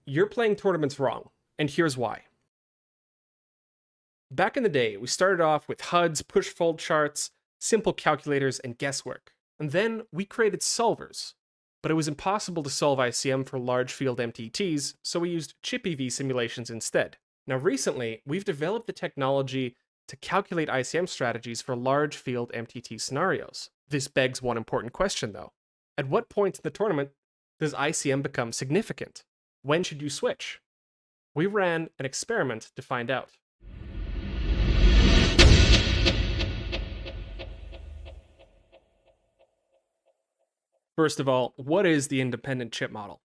You're playing tournaments wrong, and here's why. Back in the day, we started off with HUDs, push-fold charts, simple calculators, and guesswork. And then we created solvers. But it was impossible to solve ICM for large field MTTs, so we used chip EV simulations instead. Now recently, we've developed the technology to calculate ICM strategies for large field MTT scenarios. This begs one important question though. At what point in the tournament does ICM become significant? When should you switch? We ran an experiment to find out. First of all, what is the independent chip model?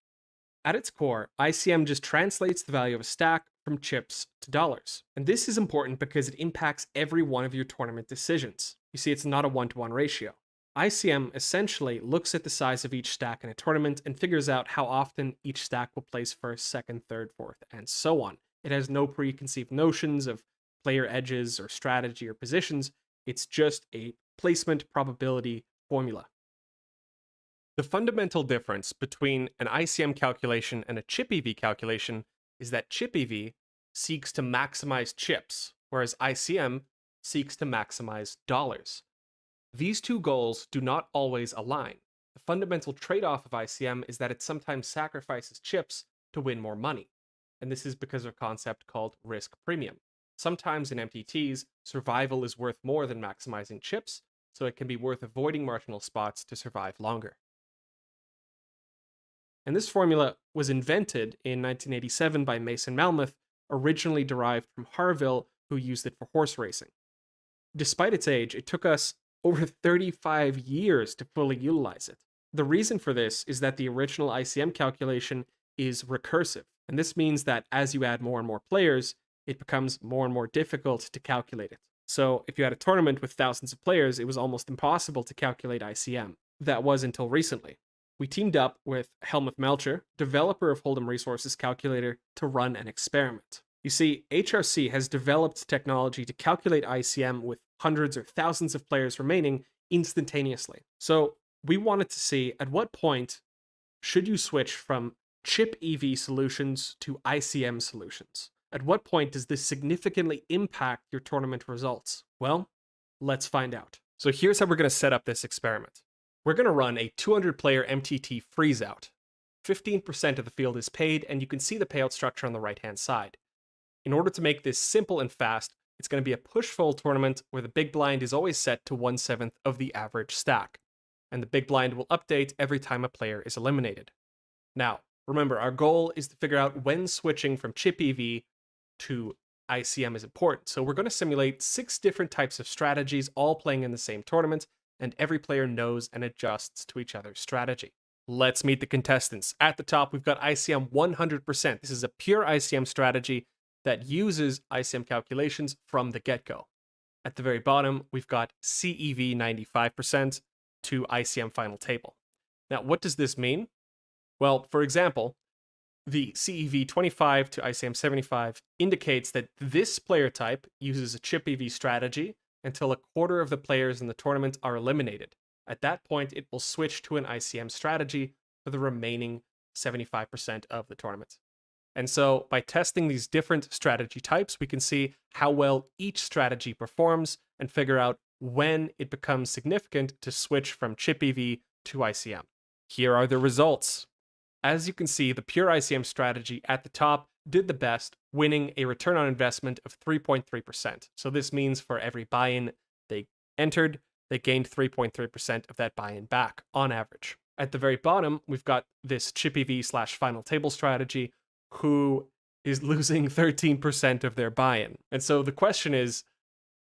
At its core, ICM just translates the value of a stack from chips to dollars. And this is important because it impacts every one of your tournament decisions. You see, it's not a one-to-one ratio. ICM essentially looks at the size of each stack in a tournament and figures out how often each stack will place first, second, third, fourth, and so on. It has no preconceived notions of player edges or strategy or positions. It's just a placement probability formula. The fundamental difference between an ICM calculation and a chip EV calculation is that chip EV seeks to maximize chips, whereas ICM seeks to maximize dollars. These two goals do not always align. The fundamental trade-off of ICM is that it sometimes sacrifices chips to win more money, and this is because of a concept called risk premium. Sometimes in MTTs, survival is worth more than maximizing chips, so it can be worth avoiding marginal spots to survive longer. And this formula was invented in 1987 by Mason Malmuth, originally derived from Harville, who used it for horse racing. Despite its age, it took us over 35 years to fully utilize it. The reason for this is that the original ICM calculation is recursive, and this means that as you add more and more players, it becomes more and more difficult to calculate it. So if you had a tournament with thousands of players, it was almost impossible to calculate ICM. That was until recently. We teamed up with Helmuth Melcher, developer of Hold'em Resources Calculator, to run an experiment. You see, HRC has developed technology to calculate ICM with hundreds or thousands of players remaining instantaneously. So we wanted to see at what point should you switch from chip EV solutions to ICM solutions? At what point does this significantly impact your tournament results? Well, let's find out. So here's how we're going to set up this experiment. We're going to run a 200-player MTT freeze-out. 15% of the field is paid, and you can see the payout structure on the right-hand side. In order to make this simple and fast, it's going to be a push-fold tournament where the big blind is always set to 1/7 of the average stack, and the big blind will update every time a player is eliminated. Now, remember, our goal is to figure out when switching from chip EV to ICM is important, so we're going to simulate 6 different types of strategies all playing in the same tournament, and every player knows and adjusts to each other's strategy. Let's meet the contestants. At the top, we've got ICM 100%. This is a pure ICM strategy that uses ICM calculations from the get-go. At the very bottom, we've got CEV 95% to ICM final table. Now, what does this mean? Well, for example, the CEV 25 to ICM 75 indicates that this player type uses a chip EV strategy until a quarter of the players in the tournament are eliminated. At that point, it will switch to an ICM strategy for the remaining 75% of the tournament. And so by testing these different strategy types, we can see how well each strategy performs and figure out when it becomes significant to switch from chip EV to ICM. Here are the results. As you can see, the pure ICM strategy at the top did the best, winning a return on investment of 3.3%. So this means for every buy-in they entered, they gained 3.3% of that buy-in back on average. At the very bottom, we've got this chip EV / final table strategy, who is losing 13% of their buy-in. And so the question is,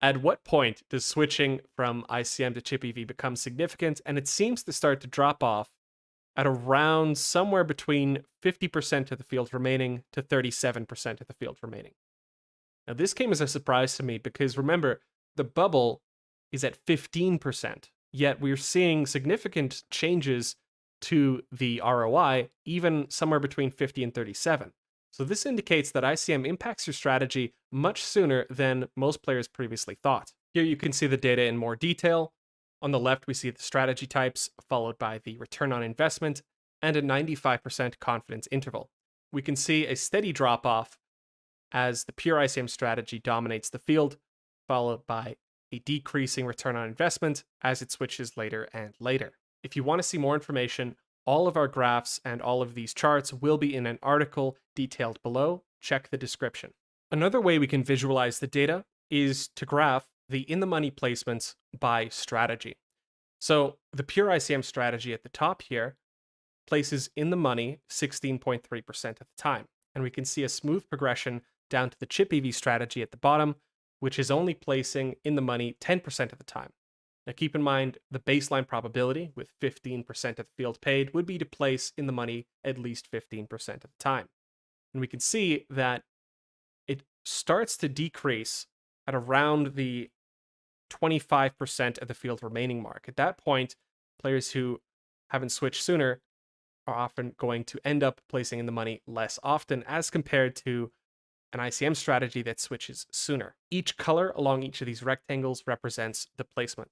at what point does switching from ICM to chip EV become significant? And it seems to start to drop off at around somewhere between 50% of the field remaining to 37% of the field remaining. Now, this came as a surprise to me because remember, the bubble is at 15%, yet we're seeing significant changes to the ROI, even somewhere between 50 and 37. So this indicates that ICM impacts your strategy much sooner than most players previously thought. Here you can see the data in more detail. On the left, we see the strategy types, followed by the return on investment, and a 95% confidence interval. we can see a steady drop-off as the pure ICM strategy dominates the field, followed by a decreasing return on investment as it switches later and later. If you want to see more information, all of our graphs and all of these charts will be in an article detailed below. Check the description. Another way we can visualize the data is to graph the in-the-money placements by strategy. So the pure ICM strategy at the top here places in the money 16.3% of the time. And we can see a smooth progression down to the chip EV strategy at the bottom, which is only placing in the money 10% of the time. Now keep in mind, the baseline probability with 15% of the field paid would be to place in the money at least 15% of the time. And we can see that it starts to decrease at around the 25% of the field remaining mark. At that point, players who haven't switched sooner are often going to end up placing in the money less often as compared to an ICM strategy that switches sooner. Each color along each of these rectangles represents the placement.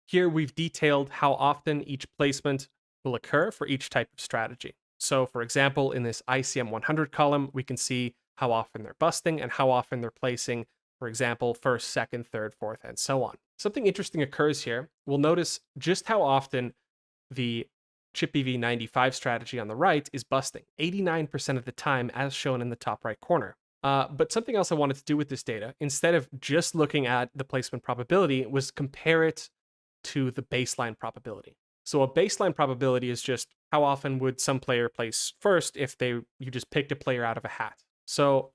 Here we've detailed how often each placement will occur for each type of strategy. So for example, in this ICM 100 column, we can see how often they're busting and how often they're placing, for example, first, second, third, fourth, and so on. Something interesting occurs here. We'll notice just how often the chip EV 95 strategy on the right is busting, 89% of the time as shown in the top right corner. But something else I wanted to do with this data, instead of just looking at the placement probability, was compare it to the baseline probability. So a baseline probability is just how often would some player place first if you just picked a player out of a hat. So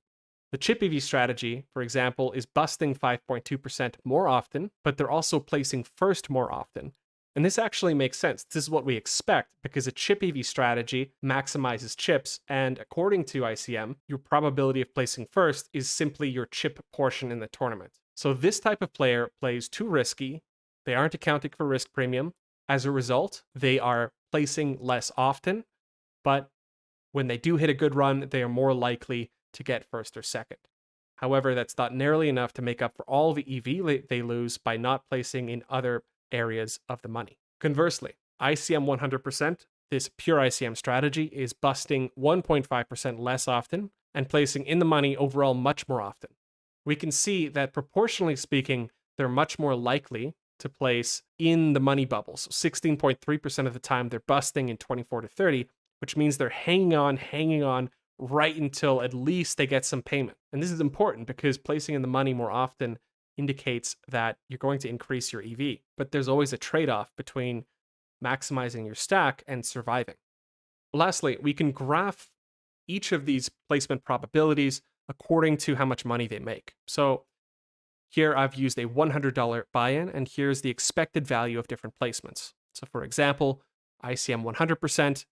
the chip EV strategy, for example, is busting 5.2% more often, but they're also placing first more often. And this actually makes sense. This is what we expect because a chip EV strategy maximizes chips, and according to ICM, your probability of placing first is simply your chip portion in the tournament. So this type of player plays too risky. They aren't accounting for risk premium. As a result, they are placing less often, but when they do hit a good run, they are more likely to get first or second. However, that's not nearly enough to make up for all the EV they lose by not placing in other areas of the money. Conversely, ICM 100%, this pure ICM strategy, is busting 1.5% less often and placing in the money overall much more often. We can see that proportionally speaking, they're much more likely to place in the money bubble. So 16.3% of the time they're busting in 24 to 30, which means they're hanging on right until at least they get some payment. And this is important because placing in the money more often indicates that you're going to increase your EV. But there's always a trade-off between maximizing your stack and surviving. Lastly, we can graph each of these placement probabilities according to how much money they make. So here I've used a $100 buy-in, and here's the expected value of different placements. So for example, ICM 100%,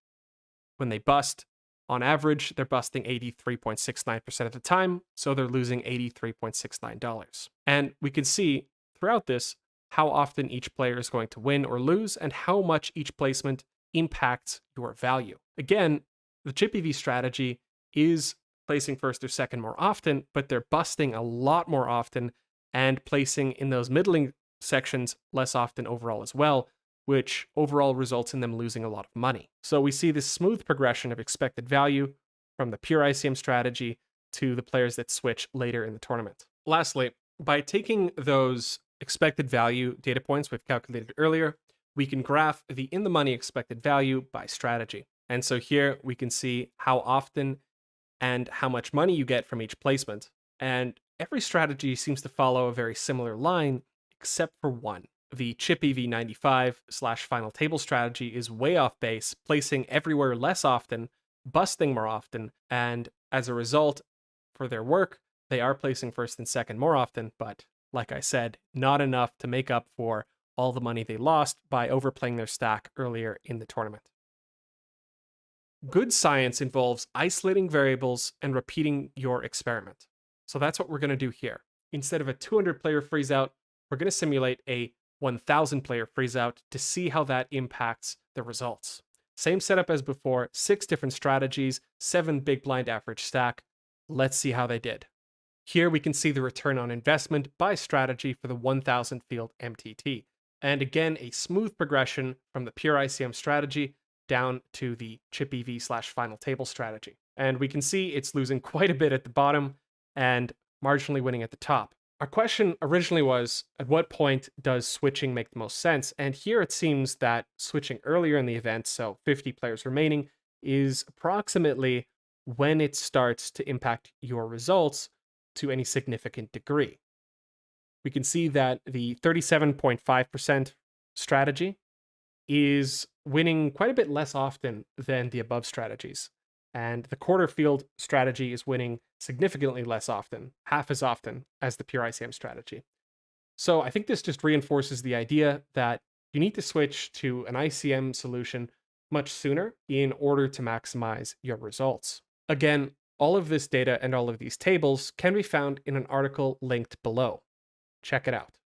when they bust, on average, they're busting 83.69% of the time, so they're losing $83.69. And we can see throughout this how often each player is going to win or lose and how much each placement impacts your value. Again, the chip EV strategy is placing first or second more often, but they're busting a lot more often and placing in those middling sections less often overall as well, which overall results in them losing a lot of money. So we see this smooth progression of expected value from the pure ICM strategy to the players that switch later in the tournament. Lastly, by taking those expected value data points we've calculated earlier, we can graph the in-the-money expected value by strategy. And so here we can see how often and how much money you get from each placement. And every strategy seems to follow a very similar line, except for one. The chip EV 95/final table strategy is way off base, placing everywhere less often, busting more often, and as a result, for their work, they are placing first and second more often, but like I said, not enough to make up for all the money they lost by overplaying their stack earlier in the tournament. Good science involves isolating variables and repeating your experiment. So that's what we're going to do here. Instead of a 200-player freeze-out, we're going to simulate a 1,000-player freeze-out to see how that impacts the results. Same setup as before, 6 different strategies, 7 big blind average stack. Let's see how they did. Here we can see the return on investment by strategy for the 1,000 field MTT. And again, a smooth progression from the pure ICM strategy down to the chip EV/final table strategy. And we can see it's losing quite a bit at the bottom and marginally winning at the top. Our question originally was, at what point does switching make the most sense? And here it seems that switching earlier in the event, so 50 players remaining, is approximately when it starts to impact your results to any significant degree. We can see that the 37.5% strategy is winning quite a bit less often than the above strategies. And the quarter field strategy is winning significantly less often, half as often as the pure ICM strategy. So I think this just reinforces the idea that you need to switch to an ICM solution much sooner in order to maximize your results. Again, all of this data and all of these tables can be found in an article linked below. Check it out.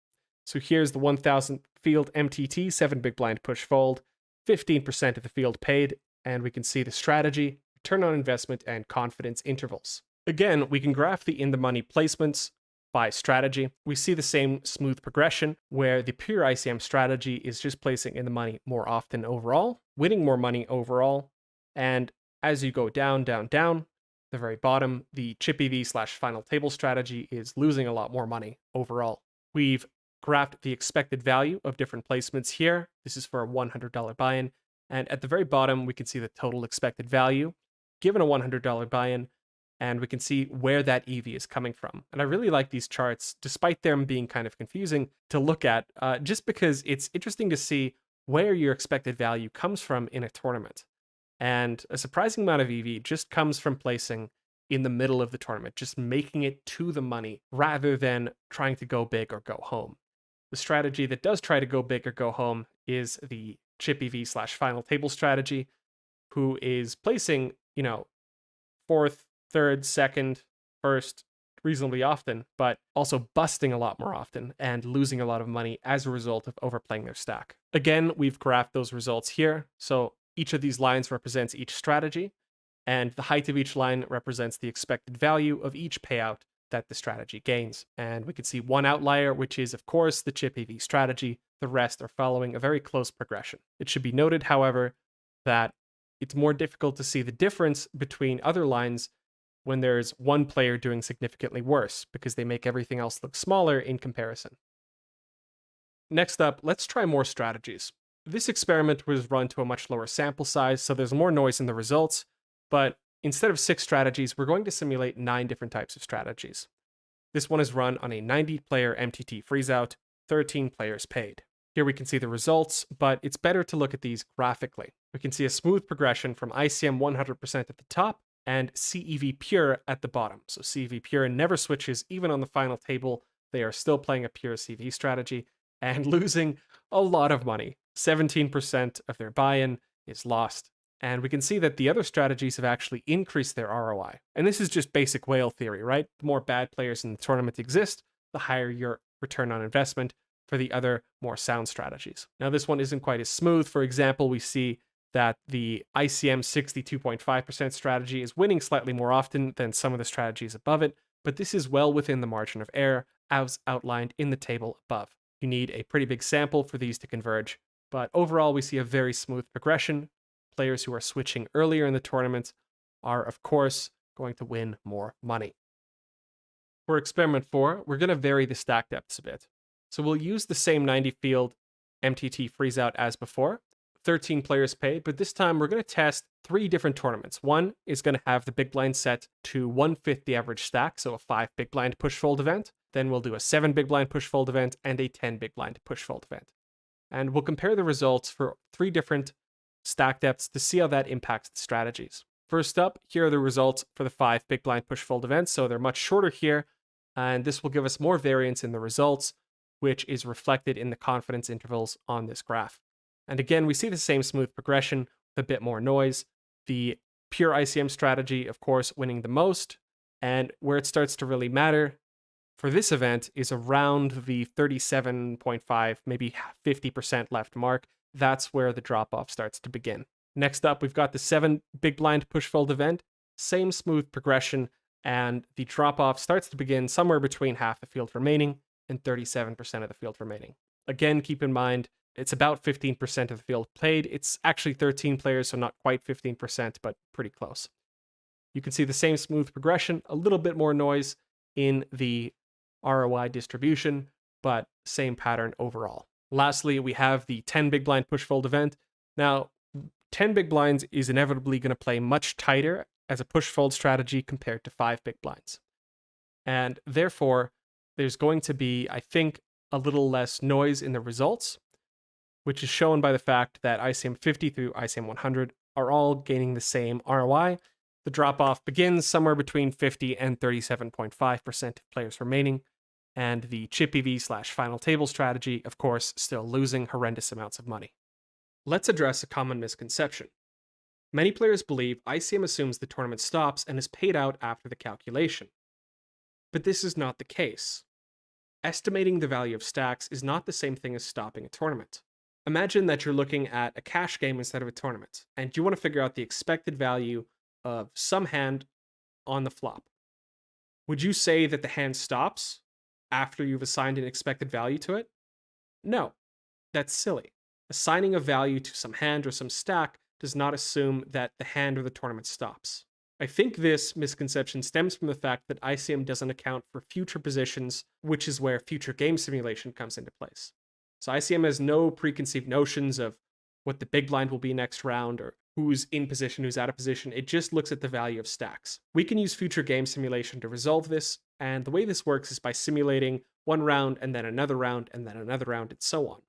So here's the 1000 field MTT, 7 big blind push fold, 15% of the field paid, and we can see the strategy, return on investment, and confidence intervals. Again, we can graph the in-the-money placements by strategy. We see the same smooth progression where the pure ICM strategy is just placing in the money more often overall, winning more money overall, and as you go down, down, down, the very bottom, the chip EV/final table strategy is losing a lot more money overall. We've graphed the expected value of different placements here. This is for a $100 buy-in, and at the very bottom, we can see the total expected value given a $100 buy-in, and we can see where that EV is coming from. And I really like these charts, despite them being kind of confusing to look at, just because it's interesting to see where your expected value comes from in a tournament. And a surprising amount of EV just comes from placing in the middle of the tournament, just making it to the money rather than trying to go big or go home. The strategy that does try to go big or go home is the chip EV/final table strategy, who is placing, fourth, third, second, first reasonably often, but also busting a lot more often and losing a lot of money as a result of overplaying their stack. Again, we've graphed those results here. So each of these lines represents each strategy, and the height of each line represents the expected value of each payout that the strategy gains. And we can see one outlier, which is, of course, the chip EV strategy. The rest are following a very close progression. It should be noted, however, that it's more difficult to see the difference between other lines when there's one player doing significantly worse, because they make everything else look smaller in comparison. Next up, let's try more strategies. This experiment was run to a much lower sample size, so there's more noise in the results, but instead of 6 strategies, we're going to simulate 9 different types of strategies. This one is run on a 90-player MTT freeze-out, 13 players paid. Here we can see the results, but it's better to look at these graphically. We can see a smooth progression from ICM 100% at the top and CEV pure at the bottom. So CEV pure never switches, even on the final table. They are still playing a pure CV strategy and losing a lot of money. 17% of their buy-in is lost. And we can see that the other strategies have actually increased their ROI. And this is just basic whale theory, right? The more bad players in the tournament exist, the higher your return on investment for the other more sound strategies. Now, this one isn't quite as smooth. For example, we see that the ICM 62.5% strategy is winning slightly more often than some of the strategies above it, but this is well within the margin of error as outlined in the table above. You need a pretty big sample for these to converge, but overall we see a very smooth progression. Players who are switching earlier in the tournament are, of course, going to win more money. For experiment 4, we're going to vary the stack depths a bit. So we'll use the same 90 field MTT freeze out as before, 13 players paid, but this time we're going to test 3 different tournaments. One is going to have the big blind set to 1/5 the average stack, so a 5 big blind push fold event. Then we'll do a 7 big blind push fold event and a 10 big blind push fold event. And we'll compare the results for 3 different stack depths to see how that impacts the strategies. First up, here are the results for the 5 big blind push fold events, so they're much shorter here, and this will give us more variance in the results, which is reflected in the confidence intervals on this graph. And again, we see the same smooth progression with a bit more noise. The pure ICM strategy, of course, winning the most, and where it starts to really matter for this event is around the 37.5, maybe 50% left mark. That's where the drop-off starts to begin. Next up, we've got the 7 big blind push fold event. Same smooth progression, and the drop-off starts to begin somewhere between half the field remaining and 37% of the field remaining. Again, keep in mind It's about 15% of the field played. It's actually 13 players, so not quite 15%, but pretty close. You can see the same smooth progression, a little bit more noise in the ROI distribution, but same pattern overall. Lastly, we have the 10 big blind push fold event. Now, 10 big blinds is inevitably going to play much tighter as a push fold strategy compared to 5 big blinds. And therefore, there's going to be, I think, a little less noise in the results, which is shown by the fact that ICM 50 through ICM 100 are all gaining the same ROI. The drop-off begins somewhere between 50 and 37.5% of players remaining, and the chip EV/final table strategy, of course, still losing horrendous amounts of money. Let's address a common misconception. Many players believe ICM assumes the tournament stops and is paid out after the calculation. But this is not the case. Estimating the value of stacks is not the same thing as stopping a tournament. Imagine that you're looking at a cash game instead of a tournament, and you want to figure out the expected value of some hand on the flop. Would you say that the hand stops after you've assigned an expected value to it? No, that's silly. Assigning a value to some hand or some stack does not assume that the hand or the tournament stops. I think this misconception stems from the fact that ICM doesn't account for future positions, which is where future game simulation comes into place. So ICM has no preconceived notions of what the big blind will be next round or who's in position, who's out of position. It just looks at the value of stacks. We can use future game simulation to resolve this, and the way this works is by simulating one round and then another round and then another round and so on.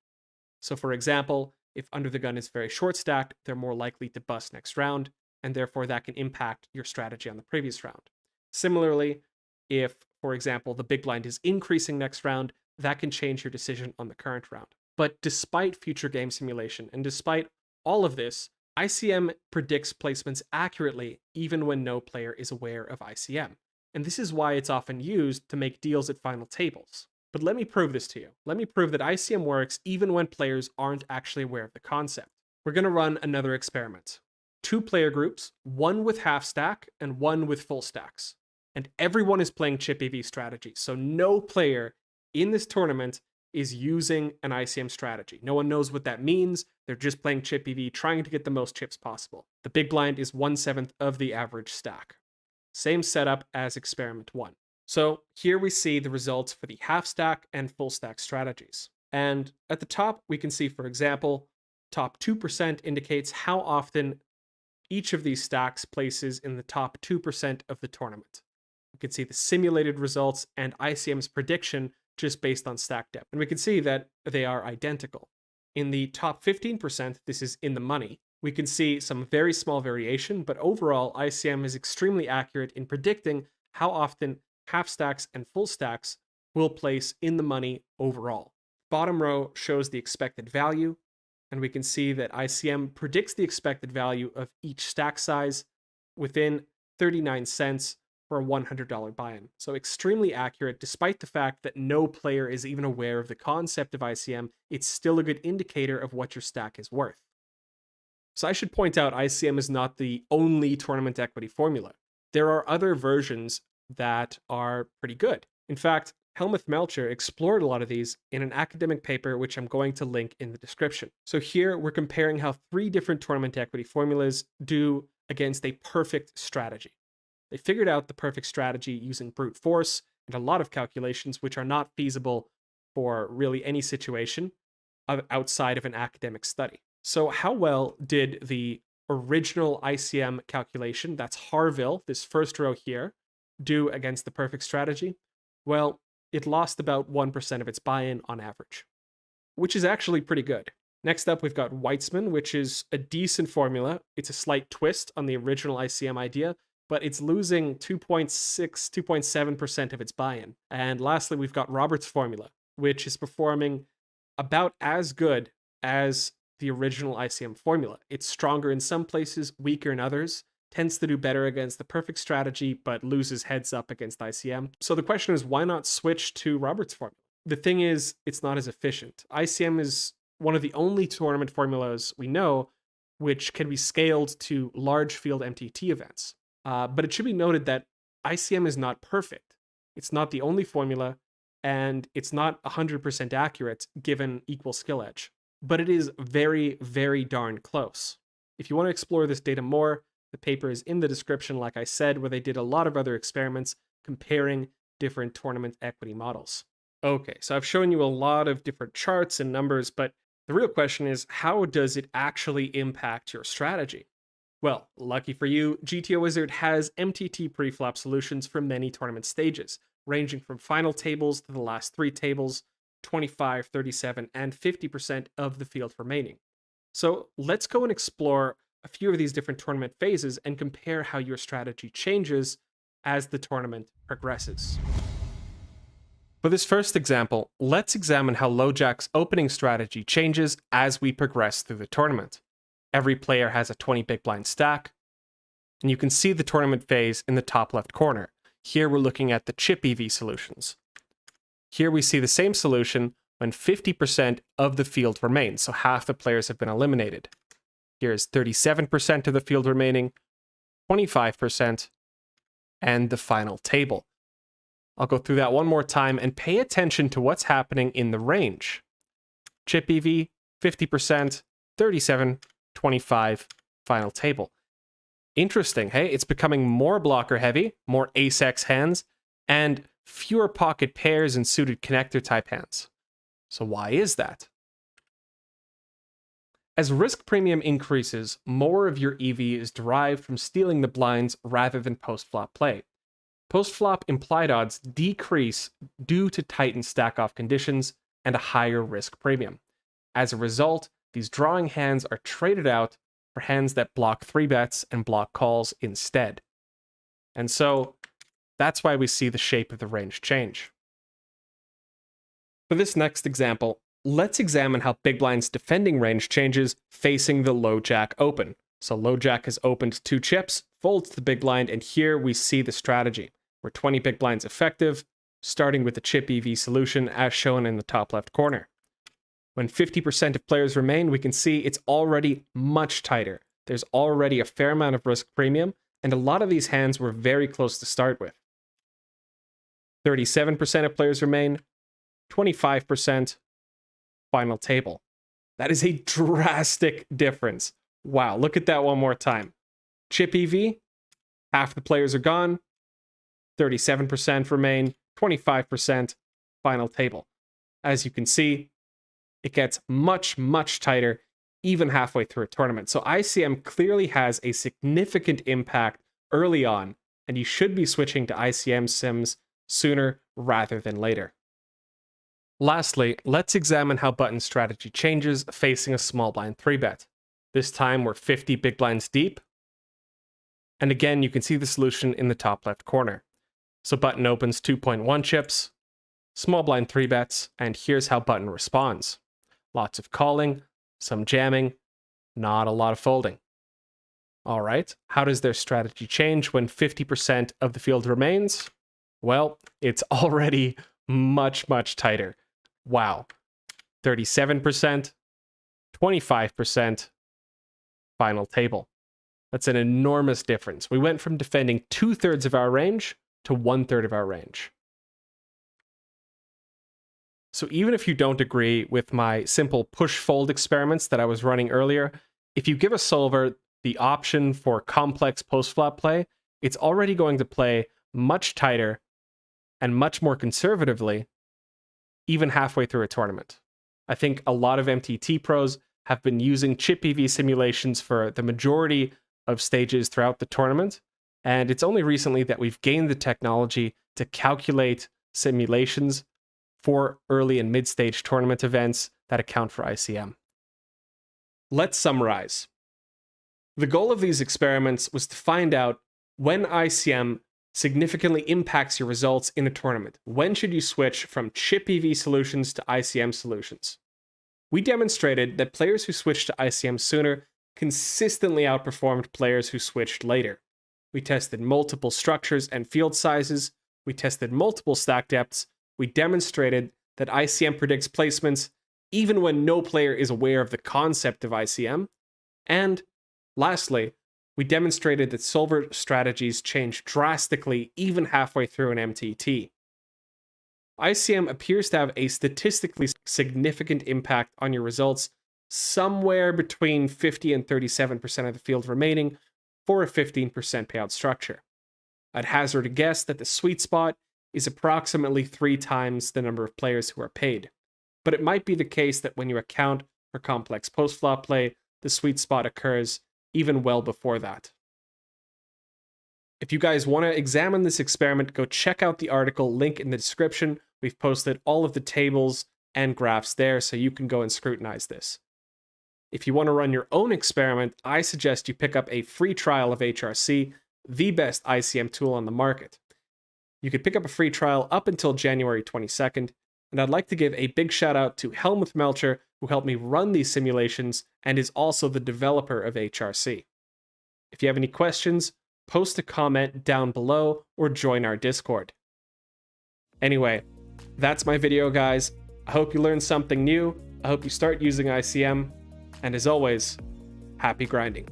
So for example, if under the gun is very short stacked, they're more likely to bust next round, and therefore that can impact your strategy on the previous round. Similarly, if, for example, the big blind is increasing next round, that can change your decision on the current round. But despite future game simulation, and despite all of this, ICM predicts placements accurately even when no player is aware of ICM. And this is why it's often used to make deals at final tables. But let me prove this to you. Let me prove that ICM works even when players aren't actually aware of the concept. We're going to run another experiment. 2 player groups, one with half stack and one with full stacks. And everyone is playing chip EV strategy, so no player in this tournament is using an ICM strategy. No one knows what that means. They're just playing chip EV, trying to get the most chips possible. The big blind is 1/7 of the average stack. Same setup as experiment 1. So here we see the results for the half stack and full stack strategies. And at the top, we can see, for example, top 2% indicates how often each of these stacks places in the top 2% of the tournament. You can see the simulated results and ICM's prediction just based on stack depth. And we can see that they are identical. In the top 15%, this is in the money, we can see some very small variation, but overall, ICM is extremely accurate in predicting how often half stacks and full stacks will place in the money overall. Bottom row shows the expected value, and we can see that ICM predicts the expected value of each stack size within 39 cents for a $100 buy-in. So extremely accurate, despite the fact that no player is even aware of the concept of ICM. It's still a good indicator of what your stack is worth. So I should point out ICM is not the only tournament equity formula. There are other versions that are pretty good. In fact, Helmuth Melcher explored a lot of these in an academic paper, which I'm going to link in the description. So here we're comparing how 3 different tournament equity formulas do against a perfect strategy. They figured out the perfect strategy using brute force and a lot of calculations, which are not feasible for really any situation outside of an academic study. So how well did the original ICM calculation, that's Harville, this first row here, do against the perfect strategy? Well, it lost about 1% of its buy-in on average, which is actually pretty good. Next up, we've got Weitzman, which is a decent formula. It's a slight twist on the original ICM idea, but it's losing 2.6, 2.7% of its buy-in. And lastly, we've got Robert's formula, which is performing about as good as the original ICM formula. It's stronger in some places, weaker in others, tends to do better against the perfect strategy, but loses heads up against ICM. So the question is, why not switch to Robert's formula? The thing is, it's not as efficient. ICM is one of the only tournament formulas we know which can be scaled to large field MTT events. But it should be noted that ICM is not perfect. It's not the only formula, and it's not 100% accurate given equal skill edge. but it is very, very darn close. If you want to explore this data more, the paper is in the description, like I said, where they did a lot of other experiments comparing different tournament equity models. Okay, so I've shown you a lot of different charts and numbers, but the real question is, how does it actually impact your strategy? Well, lucky for you, GTO Wizard has MTT preflop solutions for many tournament stages, ranging from final tables to the last 3 tables, 25, 37, and 50% of the field remaining. So let's go and explore a few of these different tournament phases and compare how your strategy changes as the tournament progresses. For this first example, let's examine how LoJack's opening strategy changes as we progress through the tournament. Every player has a 20 big blind stack, and you can see the tournament phase in the top left corner. Here we're looking at the chip EV solutions. Here we see the same solution when 50% of the field remains, so half the players have been eliminated. Here's 37% of the field remaining, 25%, and the final table. I'll go through that one more time and pay attention to what's happening in the range. Chip EV, 50%, 37, 25, final table. Interesting, hey? It's becoming more blocker heavy, more ace-x hands, and fewer pocket pairs and suited connector type hands. So why is that? As risk premium increases, more of your EV is derived from stealing the blinds rather than post-flop play. Post-flop implied odds decrease due to tightened stack-off conditions and a higher risk premium. As a result, these drawing hands are traded out for hands that block 3-bets and block calls instead. And so, that's why we see the shape of the range change. For this next example, let's examine how Big Blind's defending range changes facing the low jack open. So low jack has opened 2 chips, folds the big blind, and here we see the strategy, where 20 big blinds effective, starting with the chip EV solution as shown in the top left corner. When 50% of players remain, we can see it's already much tighter. There's already a fair amount of risk premium, and a lot of these hands were very close to start with. 37% of players remain, 25%, final table. That is a drastic difference. Wow, look at that one more time. Chip EV, half the players are gone, 37% remain, 25%, final table. As you can see, it gets much, much tighter even halfway through a tournament. So ICM clearly has a significant impact early on, and you should be switching to ICM sims sooner rather than later. Lastly, let's examine how button strategy changes facing a small blind 3-bet. This time we're 50 big blinds deep. And again, you can see the solution in the top left corner. So button opens 2.1 chips, small blind 3-bets, and here's how button responds. Lots of calling, some jamming, not a lot of folding. All right, how does their strategy change when 50% of the field remains? Well, it's already much, much tighter. Wow. 37%, 25%, final table. That's an enormous difference. We went from defending 2/3 of our range to 1/3 of our range. So even if you don't agree with my simple push-fold experiments that I was running earlier, if you give a solver the option for complex post-flop play, it's already going to play much tighter and much more conservatively, even halfway through a tournament. I think a lot of MTT pros have been using chip EV simulations for the majority of stages throughout the tournament, and it's only recently that we've gained the technology to calculate simulations for early and mid-stage tournament events that account for ICM. Let's summarize. The goal of these experiments was to find out when ICM significantly impacts your results in a tournament. When should you switch from chip EV solutions to ICM solutions? We demonstrated that players who switched to ICM sooner consistently outperformed players who switched later. We tested multiple structures and field sizes. We tested multiple stack depths. We demonstrated that ICM predicts placements even when no player is aware of the concept of ICM. And lastly, we demonstrated that solver strategies change drastically even halfway through an MTT. ICM appears to have a statistically significant impact on your results somewhere between 50 and 37% of the field remaining for a 15% payout structure. I'd hazard a guess that the sweet spot is approximately 3 times the number of players who are paid. But it might be the case that when you account for complex post-flop play, the sweet spot occurs even well before that. If you guys want to examine this experiment, go check out the article, link in the description. We've posted all of the tables and graphs there, so you can go and scrutinize this. If you want to run your own experiment, I suggest you pick up a free trial of HRC, the best ICM tool on the market. You could pick up a free trial up until January 22nd, and I'd like to give a big shout out to Helmut Melcher, who helped me run these simulations and is also the developer of HRC. If you have any questions, post a comment down below or join our Discord. Anyway, that's my video, guys. I hope you learned something new. I hope you start using ICM. And as always, happy grinding.